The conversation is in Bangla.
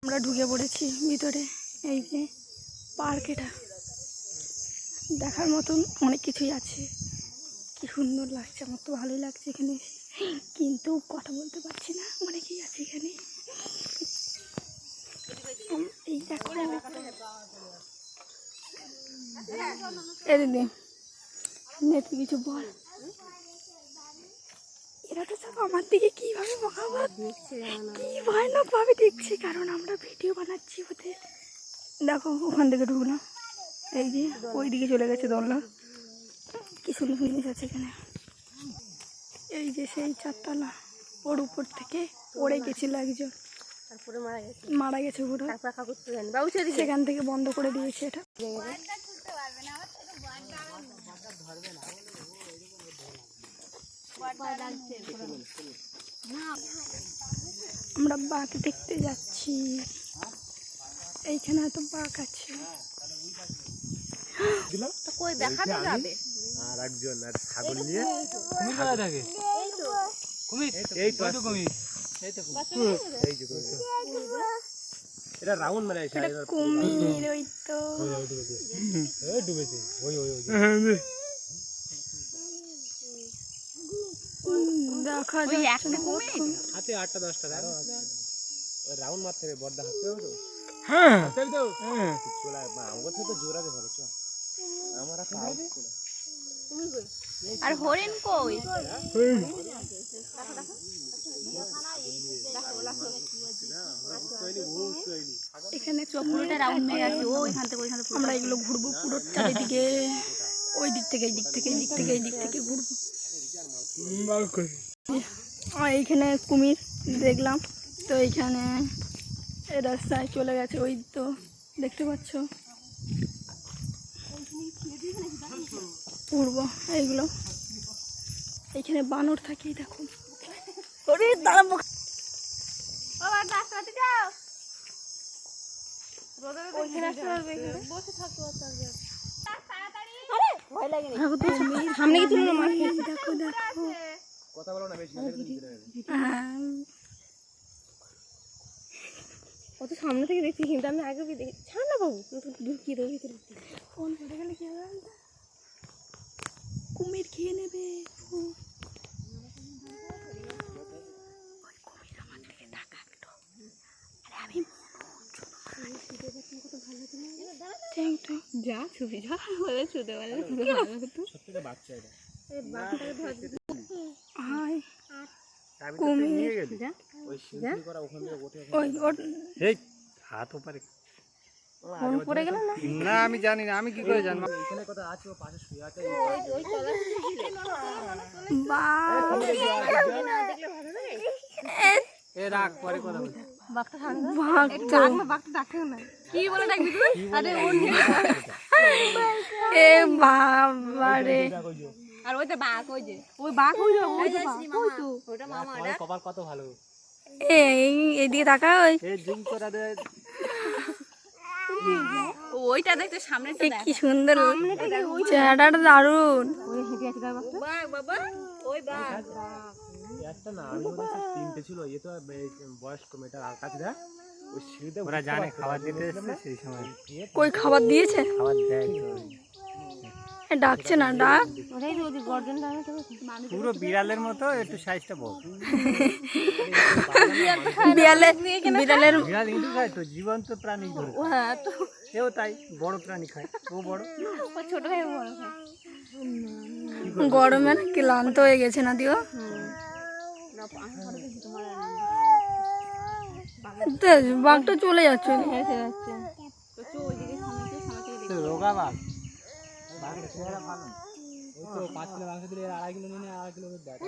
আমরা ঢুকে পড়েছি ভিতরে। এই যে পার্ক, এটা দেখার মতন অনেক কিছুই আছে। কি সুন্দর লাগছে, আমার তো ভালোই লাগছে এখানে এসে, কিন্তু কথা বলতে পারছি না, অনেকেই আছে এখানে। এই দেখো, এই দিদি নেট কিছু বল। এরা তো সব আমার দিকে কিভাবে মহাভাব কি ভয়ানক ভাবে দেখছে, কারণ আমরা ভিডিও বানাচ্ছি ওদের। দেখো ওখান থেকে ঢুকলাম, এই যে ওই দিকে চলে গেছে দোলনা। কি সুন্দর জিনিস আছে এখানে। এই যে সেই চারতলা, ওর উপর থেকে পড়ে গেছিল একজন, তারপরে মারা গেছে পুরো। সেখান থেকে বন্ধ করে দিয়েছে এটা। আমরা বাঘ দেখতে যাচ্ছি, এইখানে হয়তো বাঘ আছে। আর একজন আর ছাগল নিয়ে এটা রাউন্ড মানে কুমির, ওই তো ডুবেছে। দেখা হাতে 8টা 10টা রাউন্ড মারতে হবে, বড় হাতে হবে তো। হ্যাঁ চলে আমার থেকে জোর আছে ভালো। চল আমার আর হরিণ কই? এখানে পুরোটা রাউন্ড মেরে আছে। ও এখান থেকে ওইখান থেকে আমরা এগুলো ঘুরবো পুরো চারিদিকে, ওই দিক থেকে এই দিক থেকে এই দিক থেকে এই দিক থেকে ঘুরবো। এইখানে কুমির দেখলাম তো, এইখানে এই রাস্তায় চলে গেছে, ওই তো দেখতে পাচ্ছ ঘুরবো এইগুলো। এইখানে বানর থাকে, দেখো। ওরে দাঁড়াবো, সামনে কি ছিল না? দেখো দেখো, কথা বলো না বেশি। কত সামনে থেকে দেখছি, কিন্তু আমি আগে দেখি। ছাড় না বাবু, ঢুকিয়ে দেবো ভিতরে। ফোন পড়ে গেলে কি হবে? কুমির খেয়ে নেবে। ওই কুমির আমার দিকে তাকাতো, আরে আমি যা ছবি যা বলে ছুটে বলে সত্যি বাচ্চা এটা। হাই কুমির ওই সিঁড়ি করা ওখান থেকে ওঠে। এই হাত উপরে ফোন পড়ে গেল না? না আমি জানি না, আমি কি করে জানবো? এখানে কথা আছে, ও পাশে শুয়ে আছে। এ রাখ, পরে কথা বলছি। বাঘটা ডাকতে না, কি বলে ডাকবি তুই? আরে ও এ বাবা রে। আর ওই তো বাঘ, ওই যে ওই বাঘ, ওই তো ওই তো ওটা মামা। তোমার কপাল কত ভালো। এইদিকে তাকা, ওই এই জুম করে দে। ওইটা দেখতে সামনে, কি সুন্দর চেহারাটা, দারুণ। বাবা ওই বাঘ একটা না, আমি মনে হয় 3টে ছিল। এ তো বয়স্ক মেয়েটার কাছে দেখ, ওই সিঁড়িতে ওরা জানে খাবার দিতে এসেছে সেই সময়। কই খাবার দিয়েছে? খাবার দেয় ডাকছে না, ডাক। পুরো বিড়ালের মতো, একটু সাইজটা বড়। বিড়ালের বিড়াল ইঁদুর খায় তো, জীবন্ত প্রাণী ধরে। এও তাই, বড় প্রাণী খায়, ও বড় ছোট খায়, বড় খায়। গরমে ক্লান্ত হয়ে গেছে না দিও? বাঘটা চলে যাচ্ছে, রোগা বাঘ। বাঘের চেহারা ভালো। ওই তো 5 কিলো মাংস দিলে 2.5 কিলো নিয়ে 2.5 কিলো দেয়।